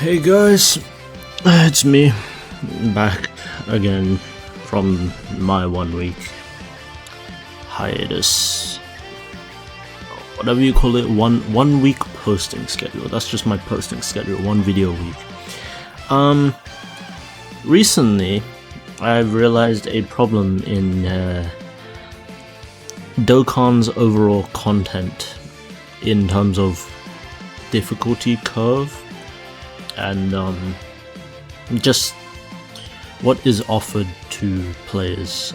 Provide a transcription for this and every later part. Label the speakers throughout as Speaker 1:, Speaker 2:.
Speaker 1: Hey guys, it's me, back again from my 1 week hiatus, whatever you call it, one week posting schedule. That's just my posting schedule, one video a week. Recently I've realized a problem in Dokkan's overall content in terms of difficulty curve and just what is offered to players.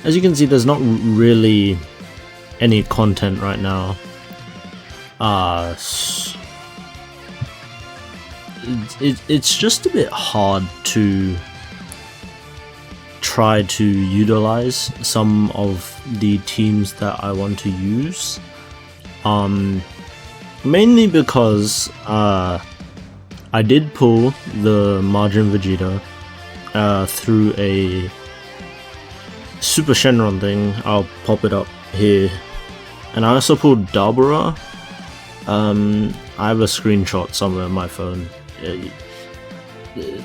Speaker 1: As you can see, there's not really any content right now. It's just a bit hard to try to utilize some of the teams that I want to use. Mainly because I did pull the Margin Vegeta through a Super Shenron thing. I'll pop it up here. And I also pulled Dabura. I have a screenshot somewhere on my phone.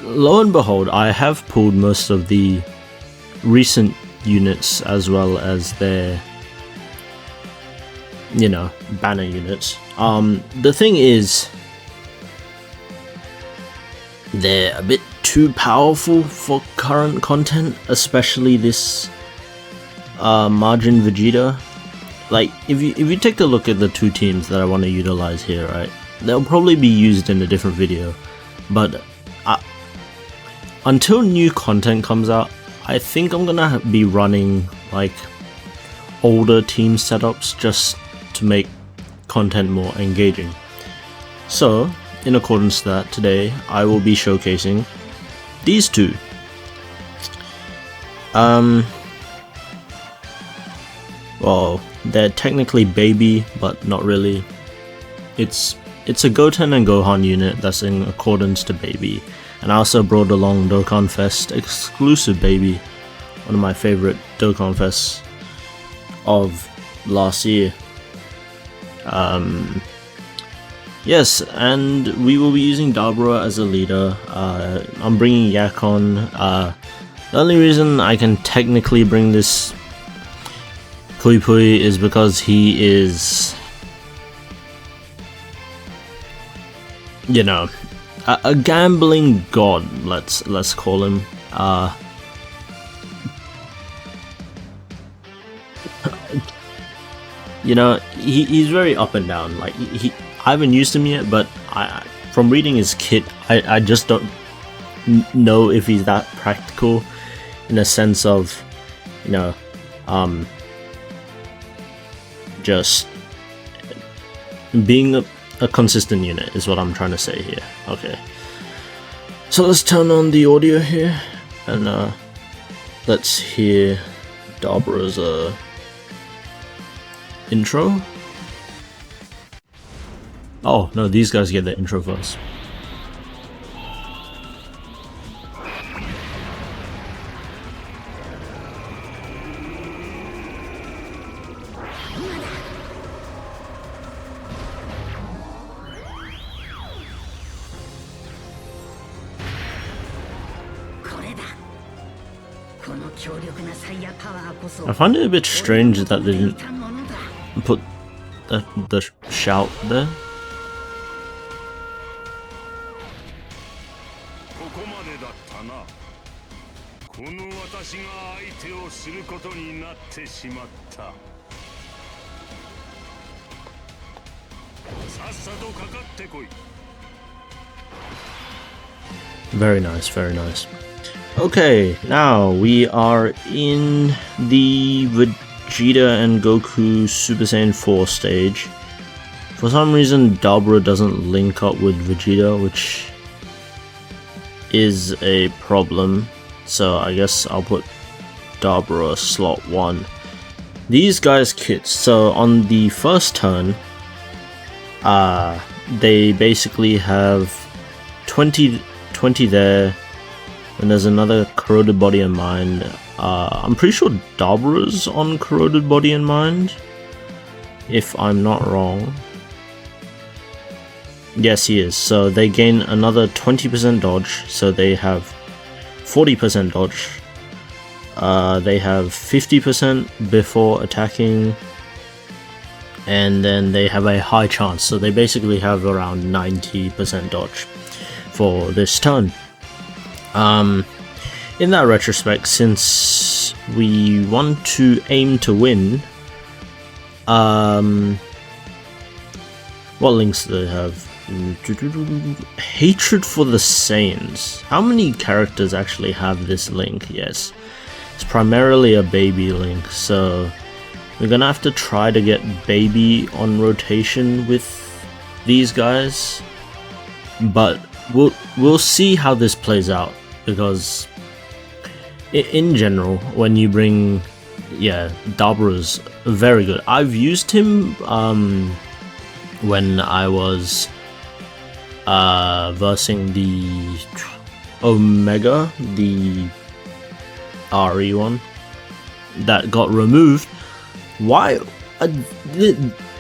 Speaker 1: Lo and behold, I have pulled most of the recent units as well as their, banner units. The thing is, they're a bit too powerful for current content, especially this Margin Vegeta. Like, if you take a look at the two teams that I want to utilize here, right, they'll probably be used in a different video, but until new content comes out, I think I'm gonna be running like older team setups just to make content more engaging. So, in accordance to that, today I will be showcasing these two. Well, they're technically baby, but not really. It's a Goten and Gohan unit that's in accordance to baby. And I also brought along Dokkan Fest exclusive baby, one of my favorite Dokkan Fests of last year. Yes, and we will be using Dabura as a leader. I'm bringing Yakon. The only reason I can technically bring this Pui Pui is because he is, a gambling god. Let's call him. He's very up and down. Like I haven't used him yet, but from reading his kit, I just don't know if he's that practical in a sense of, just being a consistent unit is what I'm trying to say here. Okay, so let's turn on the audio here and let's hear Dabura's intro. Oh no, these guys get the intro first. I find it a bit strange that they didn't put the shout there. Very nice, very nice. Okay, now we are in the Vegeta and Goku Super Saiyan 4 stage. For some reason, Dabura doesn't link up with Vegeta, which is a problem. So I guess I'll put Dabura slot 1. These guys' kits, so on the first turn, they basically have 20 there, and there's another Corroded Body and Mind. I'm pretty sure Dabura's on Corroded Body and Mind, if I'm not wrong. Yes, he is. So they gain another 20% dodge, so they have 40% dodge. They have 50% before attacking, and then they have a high chance, so they basically have around 90% dodge for this turn. In that retrospect, since we want to aim to win, what links do they have? Hatred for the Saiyans. How many characters actually have this link? Yes, it's primarily a baby link, so we're gonna have to try to get baby on rotation with these guys, but we'll see how this plays out, because in general, when you bring, Dabura's very good. I've used him when I was versing the Omega, the RE one that got removed. Why?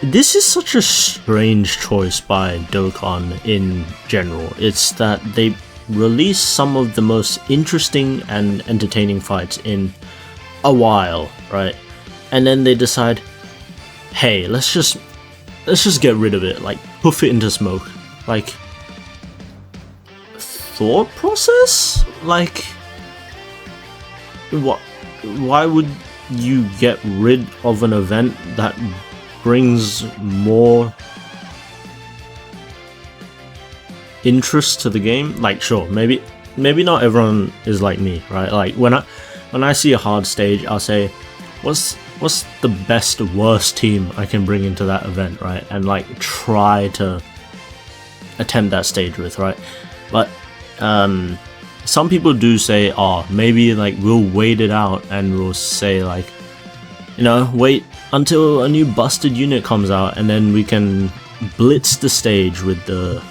Speaker 1: This is such a strange choice by Dokkan in general. It's that they release some of the most interesting and entertaining fights in a while, right? And then they decide, hey, let's just get rid of it, like poof it into smoke. Like, thought process? Like, what? Why would you get rid of an event that brings more interest to the game? Like, sure, maybe not everyone is like me, right? Like when I see a hard stage, I'll say, what's the best worst team I can bring into that event, right? And like try to attempt that stage with, right? But some people do say, oh, maybe like we'll wait it out and we'll say like, you know, wait until a new busted unit comes out and then we can blitz the stage with the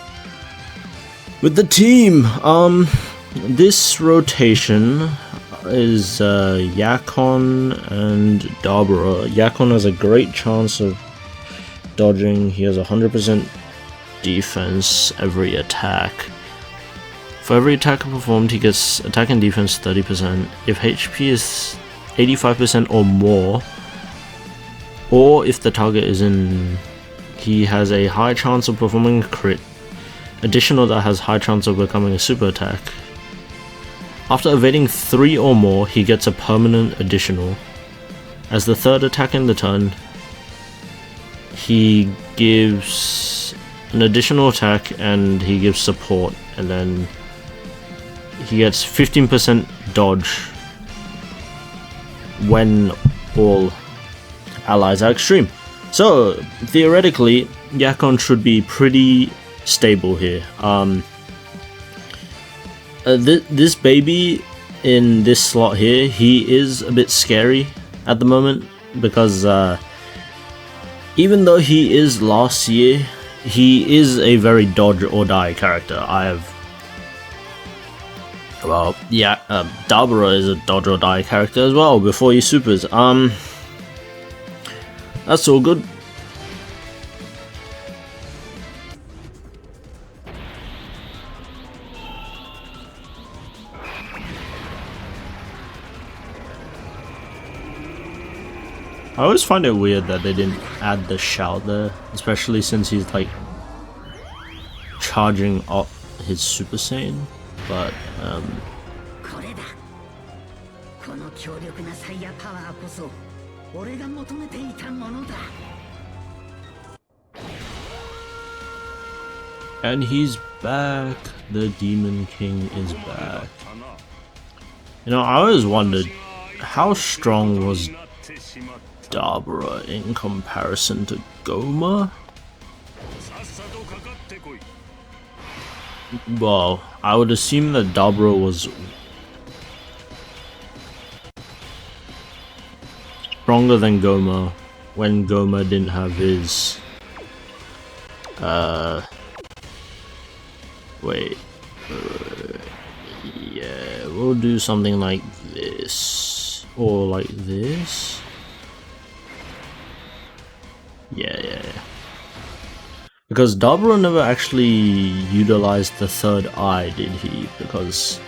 Speaker 1: team. This rotation is Yakon and Dabura. Yakon has a great chance of dodging. He has 100% defense every attack. For every attack performed, he gets attack and defense 30%. If HP is 85% or more, or if the target is in, he has a high chance of performing a crit. Additional that has high chance of becoming a super attack. After evading 3 or more, he gets a permanent additional. As the third attack in the turn, he gives an additional attack and he gives support, and then he gets 15% dodge when all allies are extreme. So theoretically, Yakon should be pretty stable here. This baby in this slot here, he is a bit scary at the moment, because even though he is last year, he is a very dodge or die character. Dabura is a dodge or die character as well before he supers. That's all good. I always find it weird that they didn't add the shout there, especially since he's like charging up his Super Saiyan, but and he's back. The Demon King is back. You know, I always wondered, how strong was Dabura in comparison to Goma? Well, I would assume that Dabura was stronger than Goma when Goma didn't have his yeah, we'll do something like this or like this. Yeah. Because Dabura never actually utilized the third eye, did he? Because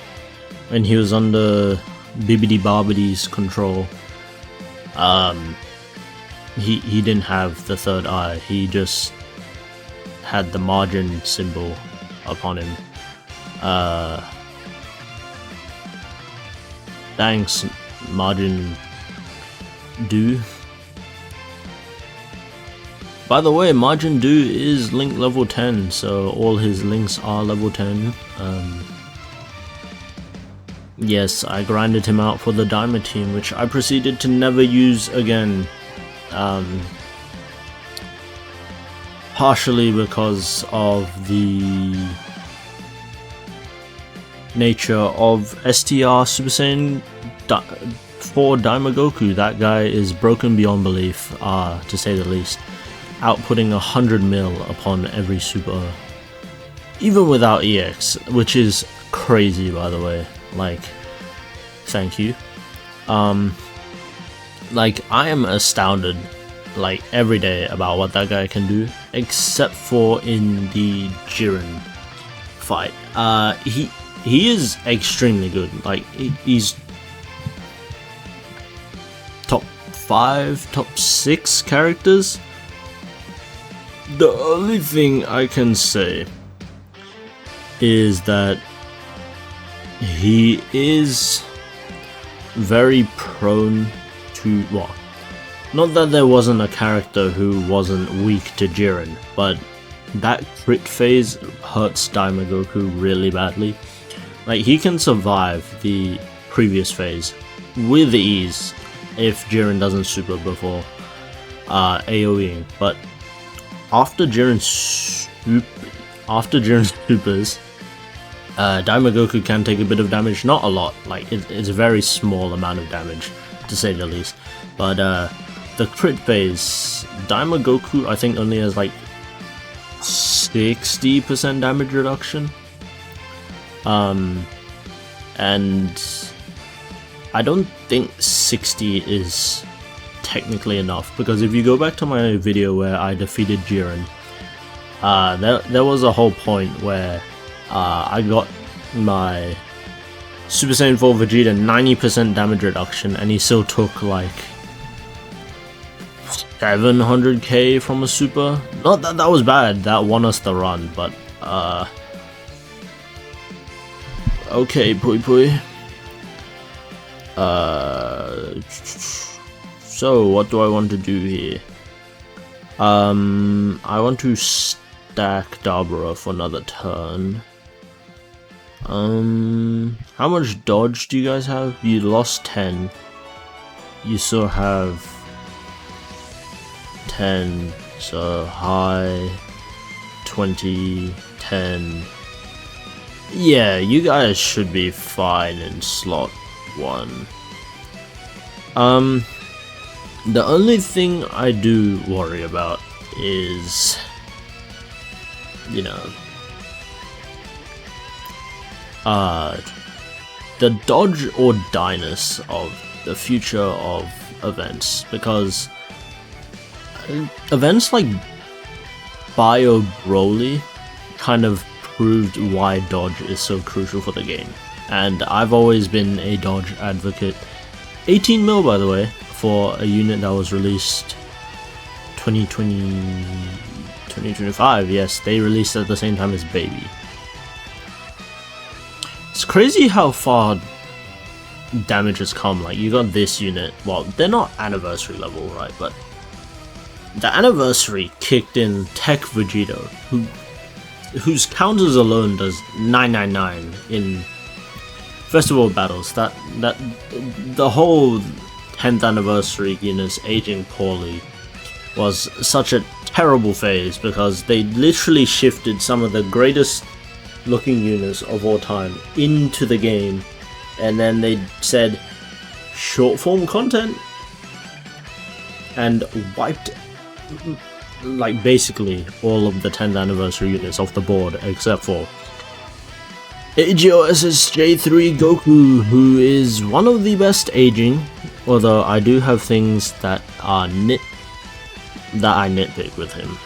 Speaker 1: when he was under Bibbidi Barbidi's control, he didn't have the third eye. He just had the margin symbol upon him. Thanks, Margin Do. By the way, Margin Do is link level 10, so all his links are level 10. Yes, I grinded him out for the Diamond team, which I proceeded to never use again. Partially because of the nature of STR Super Saiyan 4 Daimagoku. That guy is broken beyond belief, to say the least. Outputting 100 mil upon every super, even without EX, which is crazy, by the way. Like, thank you. Like, I am astounded, like, every day about what that guy can do, except for in the Jiren fight. He is extremely good. Like, he's top 5, top 6 characters. The only thing I can say is that he is very prone to, well, not that there wasn't a character who wasn't weak to Jiren, but that crit phase hurts Daimagoku really badly. Like, he can survive the previous phase with ease if Jiren doesn't super before AoEing, but after Jiren's supers, Daimagoku can take a bit of damage, not a lot, like it's a very small amount of damage, to say the least. But the crit phase, Daimagoku I think only has like 60% damage reduction. And I don't think 60 is technically enough, because if you go back to my video where I defeated Jiren, there was a whole point where I got my Super Saiyan 4 Vegeta 90% damage reduction, and he still took like 700k from a super. Not that that was bad, that won us the run, but okay, Pui Pui. So what do I want to do here? I want to stack Dabura for another turn. How much dodge do you guys have? You lost 10. You still have 10, so high 20, 10. Yeah, you guys should be fine in slot 1. The only thing I do worry about is, you know, the dodge or diness of the future of events, because events like Bio Broly kind of proved why dodge is so crucial for the game, and I've always been a dodge advocate. 18 mil, by the way, for a unit that was released 2025, yes, they released at the same time as Baby. It's crazy how far damage has come. Like, you got this unit, well, they're not anniversary level, right, but the anniversary kicked in Tech Vegeta, whose counters alone does 999 in festival battles. That the whole 10th anniversary units aging poorly was such a terrible phase, because they literally shifted some of the greatest looking units of all time into the game, and then they said short form content and wiped like basically all of the 10th anniversary units off the board except for AGOSSJ3 Goku, who is one of the best aging, although I do have things that are I nitpick with him.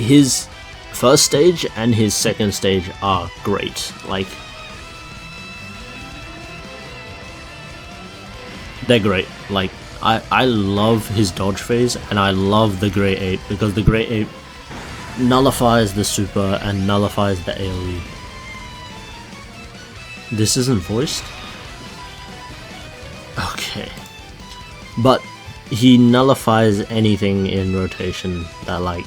Speaker 1: his first stage and his second stage are great. Like, they're great. Like, I love his dodge phase, and I love the Grey Ape, because the Grey Ape nullifies the super and nullifies the AoE. This isn't voiced? Okay. But he nullifies anything in rotation that, like,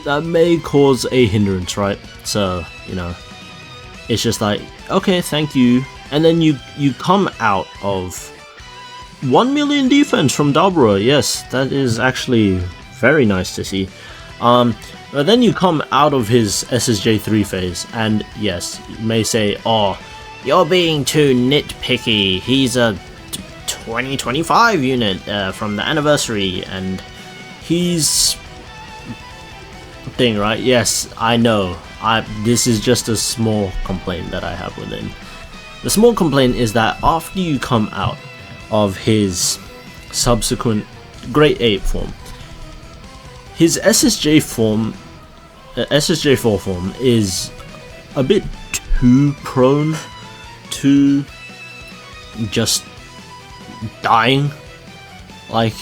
Speaker 1: that may cause a hindrance, right? So, you know, it's just like, okay, thank you. And then you come out of 1 million defense from Dabura. Yes, that is actually very nice to see. But then you come out of his SSJ3 phase, and yes, you may say, oh, you're being too nitpicky. He's a 2025 unit from the anniversary, and he's thing, right? Yes, I know. This is just a small complaint that I have with him. The small complaint is that after you come out of his subsequent Great Ape form, his SSJ form, SSJ4 form is a bit too prone to just dying. Like,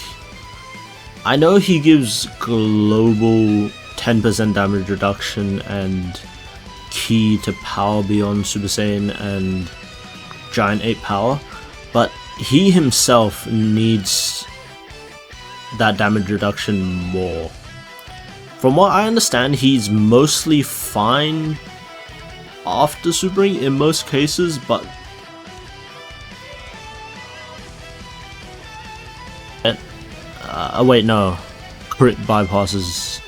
Speaker 1: I know he gives global 10% damage reduction and key to power beyond Super Saiyan and Giant Ape power, but he himself needs that damage reduction more. From what I understand, he's mostly fine after supering in most cases, but wait, no, crit bypasses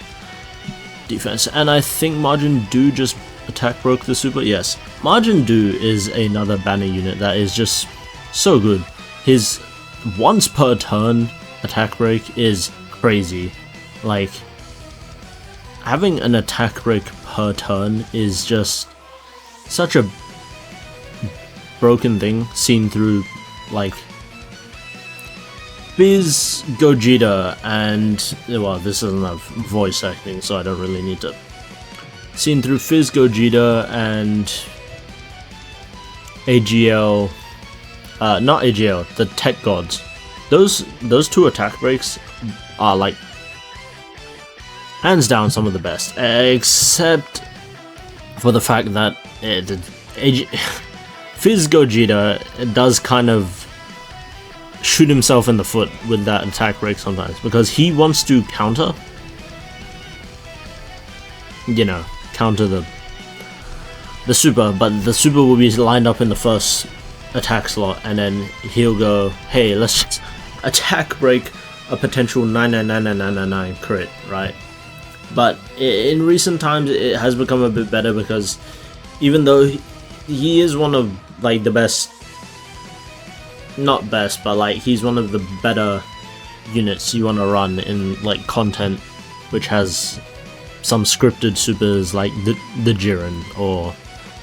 Speaker 1: defense, and I think Majin Do just attack broke the super. Yes, Majin Do is another banner unit that is just so good. His once per turn attack break is crazy. Like, having an attack break per turn is just such a broken thing seen through, like, Fizz Gogeta and, well, this doesn't have voice acting, so I don't really need to. Seen through Fizz Gogeta and AGL, not AGL, the Tech Gods. Those two attack breaks are, like, hands down some of the best, except for the fact that Fizz Gogeta does kind of shoot himself in the foot with that attack break sometimes, because he wants to counter, you know, counter the super, but the super will be lined up in the first attack slot, and then he'll go, hey, let's just attack break a potential 9999999 crit, right? But in recent times it has become a bit better, because even though he is one of, like, the best, not best, but, like, he's one of the better units you want to run in, like, content which has some scripted supers, like the Jiren or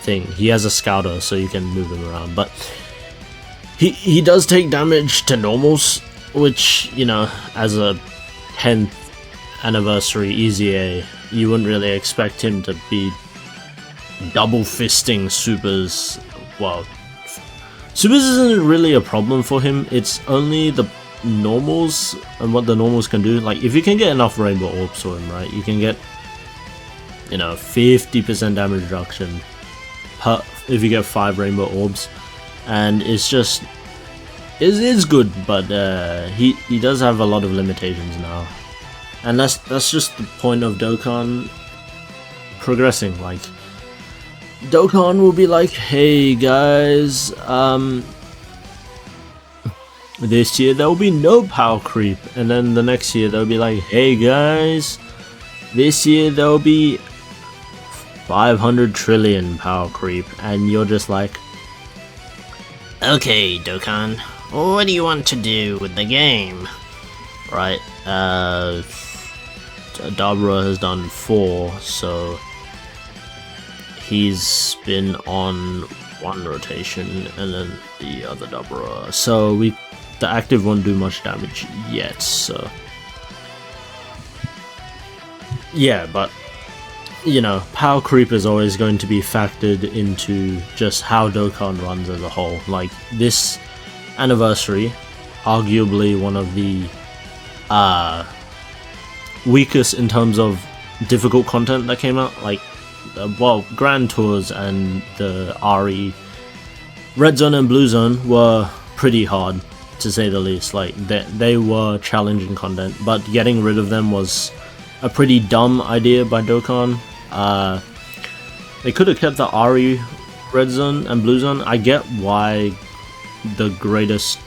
Speaker 1: thing. He has a scouter, so you can move him around, but he does take damage to normals, which, you know, as a 10th anniversary Easy A, you wouldn't really expect him to be double fisting supers. Well, supers isn't really a problem for him, it's only the normals and what the normals can do. Like, if you can get enough rainbow orbs for him, right, you can get, you know, 50% damage reduction per, if you get 5 rainbow orbs, and it's just, it's good, but he does have a lot of limitations now, and that's just the point of Dokkan progressing. Like, Dokkan will be like, hey guys, this year there will be no power creep, and then the next year they'll be like, hey guys, this year there will be 500 trillion power creep, and you're just like, okay, Dokkan, what do you want to do with the game? Right, Dabura has done 4, so he's been on 1 rotation, and then the other Dabura, so the active won't do much damage yet, so yeah, but you know, power creep is always going to be factored into just how Dokkan runs as a whole. Like this anniversary, arguably one of the weakest in terms of difficult content that came out. Like, well, Grand Tours and the RE Red Zone and Blue Zone were pretty hard, to say the least. Like they were challenging content, but getting rid of them was a pretty dumb idea by Dokkan. They could have kept the RE Red Zone and Blue Zone. I get why the greatest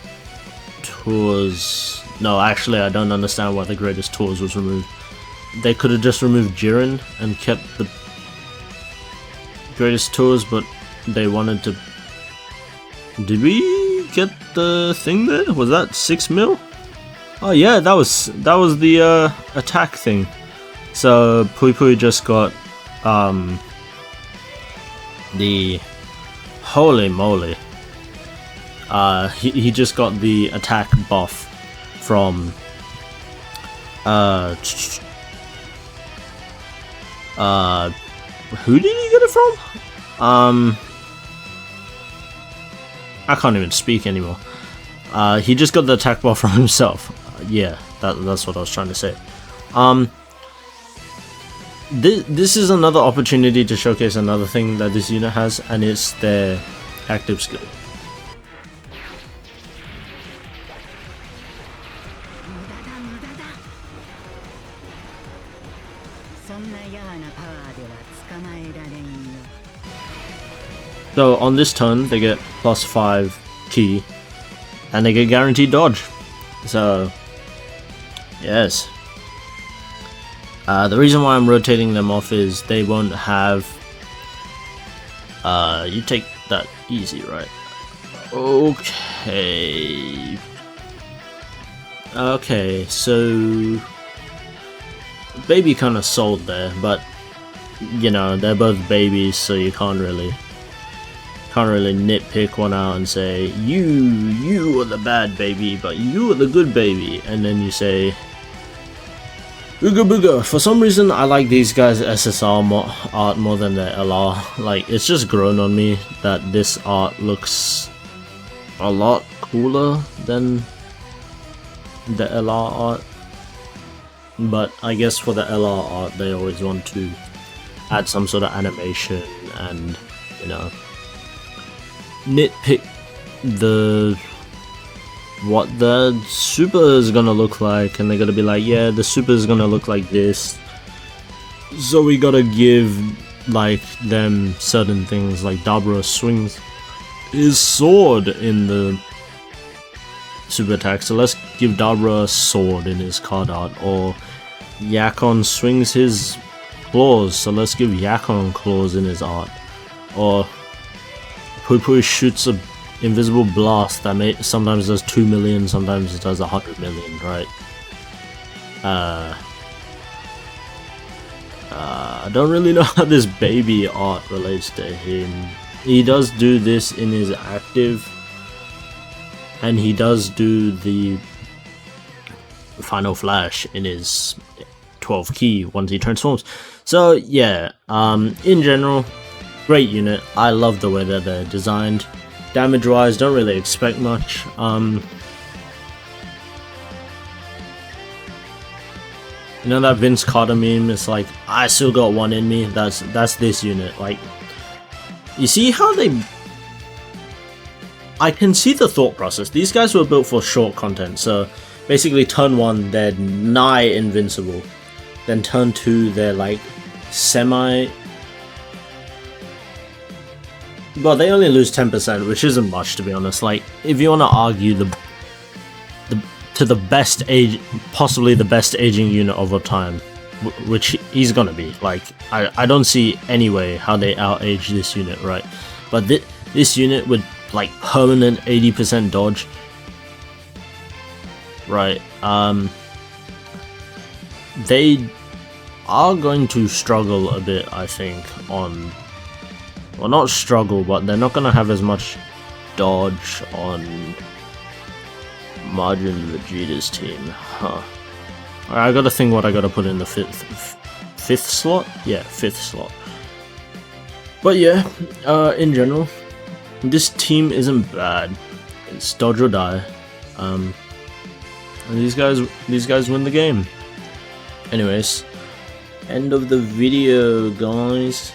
Speaker 1: tours. No, actually, I don't understand why the greatest tours was removed. They could have just removed Jiren and kept the greatest tours, but they wanted to. Did we get the thing there? Was that 6 mil? Oh yeah, that was the attack thing. So Pui Pui just got the holy moly. He just got the attack buff from who did he get it from? I can't even speak anymore. He just got the attack buff from himself. Yeah, that's what I was trying to say. This is another opportunity to showcase another thing that this unit has, and it's their active skill. So on this turn they get +5 ki, and they get guaranteed dodge. So yes. The reason why I'm rotating them off is they won't have. You take that easy, right? Okay. Okay, so baby kind of sold there, but you know they're both babies, so you can't really nitpick one out and say you are the bad baby, but you are the good baby, and then you say Booga Booga. For some reason I like these guys' SSR art more than their LR. Like, it's just grown on me that this art looks a lot cooler than the LR art, but I guess for the LR art they always want to add some sort of animation and, you know, nitpick what the super is gonna look like, and they're gonna be like, yeah, the super is gonna look like this, so we gotta give like them certain things. Like Dabra swings his sword in the super attack, so let's give Dabra a sword in his card art. Or Yakon swings his claws, so let's give Yakon claws in his art. Or Pui Pui shoots a invisible blast that sometimes does 2 million, sometimes it does 100 million, right? I don't really know how this baby art relates to him. He does do this in his active, and he does do the final flash in his 12 ki once he transforms. So yeah, in general, great unit. I love the way that they're designed. Damage wise, don't really expect much. You know that Vince Carter meme? It's like, I still got one in me. That's this unit. Like, you see how they... I can see the thought process. These guys were built for short content, so basically turn 1 they're nigh invincible, then turn 2 they're like semi... Well, they only lose 10%, which isn't much, to be honest. Like, if you want to argue to the best age, possibly the best aging unit of all time, which he's gonna be. Like, I don't see any way how they out-age this unit, right? But this unit with like permanent 80% dodge, right? They are going to struggle a bit, I think, on... Well, not struggle, but they're not going to have as much dodge on Majin Vegeta's team. Huh. I gotta think what I gotta put in the 5th slot? Yeah, 5th slot. But yeah, in general, this team isn't bad. It's dodge or die. And these guys win the game. Anyways, end of the video, guys.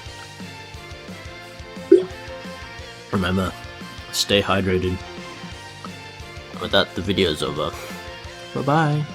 Speaker 1: Remember, stay hydrated. With that, the video's over. Bye bye.